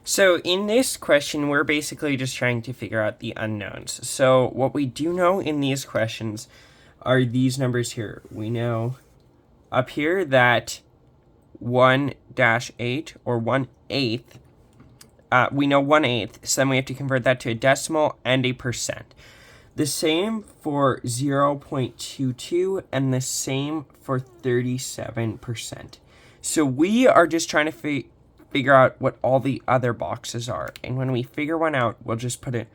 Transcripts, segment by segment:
So in this question, we're basically just trying to figure out the unknowns. So what we do know in these questions are these numbers here. We know up here that 1-8 or 1/8, we know 1/8, so then we have to convert that to a decimal and a percent. The same for 0.22 and the same for 37%. So we are just trying to figure out what all the other boxes are. And when we figure one out, we'll just put it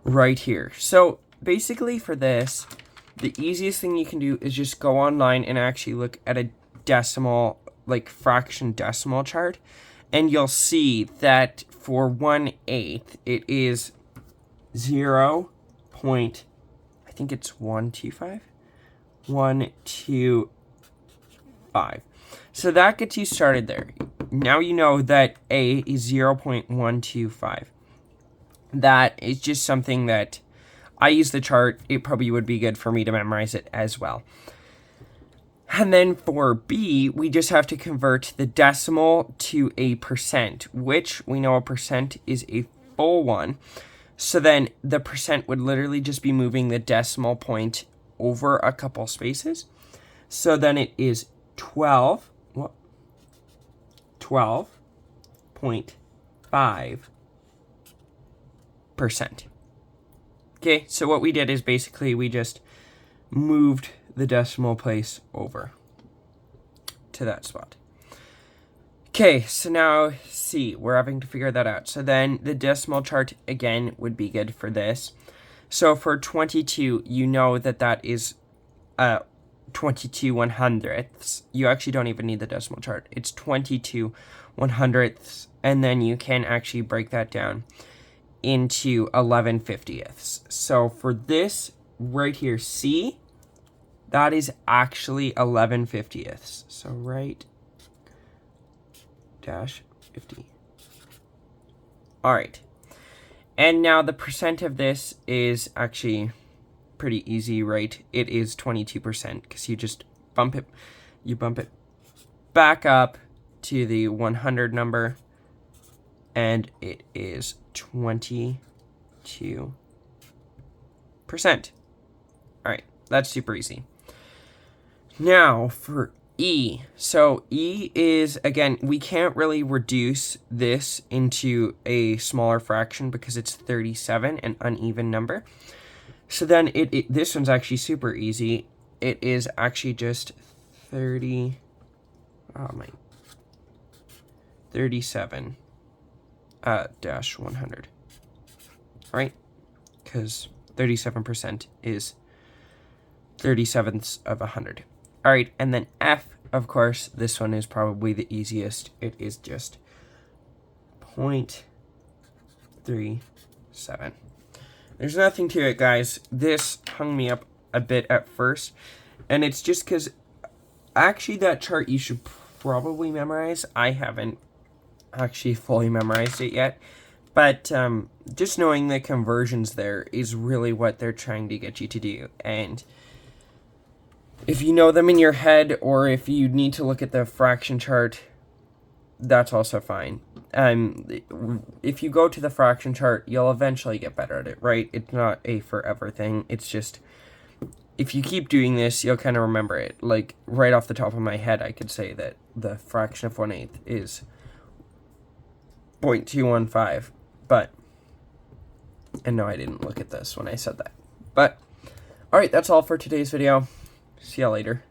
right here. So basically for this, the easiest thing you can do is just go online and actually look at a decimal, like fraction decimal chart. And you'll see that for 1/8, it is 0. I think it's 125. 125. So that gets you started there. Now you know that A is 0.125. That is just something that I use the chart. It probably would be good for me to memorize it as well. And then for B, we just have to convert the decimal to a percent, which we know a percent is a full one. So then the percent would literally just be moving the decimal point over a couple spaces. So then it is 12.5%. Okay, so what we did is basically we just moved the decimal place over to that spot. Okay, so now C, we're having to figure that out. So then the decimal chart again would be good for this. So for 22, you know that is 22 100ths. You actually don't even need the decimal chart. It's 22 100ths, and then you can actually break that down into 11 50ths. So for this right here, C, that is actually 11 50ths. So right dash 50. All right. And now the percent of this is actually pretty easy, right? It is 22% because you just bump it back up to the 100 number, and it is 22%. All right, that's super easy. Now for E. So E is, again, we can't really reduce this into a smaller fraction because it's 37, an uneven number. So then this one's actually super easy. It is actually just 37 dash 100. Right? Because 37% is 37ths of 100. All right, and then F, of course, this one is probably the easiest. It is just 0.37. There's nothing to it, guys. This hung me up a bit at first, and it's just because actually that chart you should probably memorize. I haven't actually fully memorized it yet, but just knowing the conversions there is really what they're trying to get you to do. And if you know them in your head, or if you need to look at the fraction chart, that's also fine. If you go to the fraction chart, you'll eventually get better at it, right? It's not a forever thing. It's just, if you keep doing this, you'll kind of remember it. Like, right off the top of my head, I could say that the fraction of 1/8 is 0.215, and no, I didn't look at this when I said that. But, alright, that's all for today's video. See y'all later.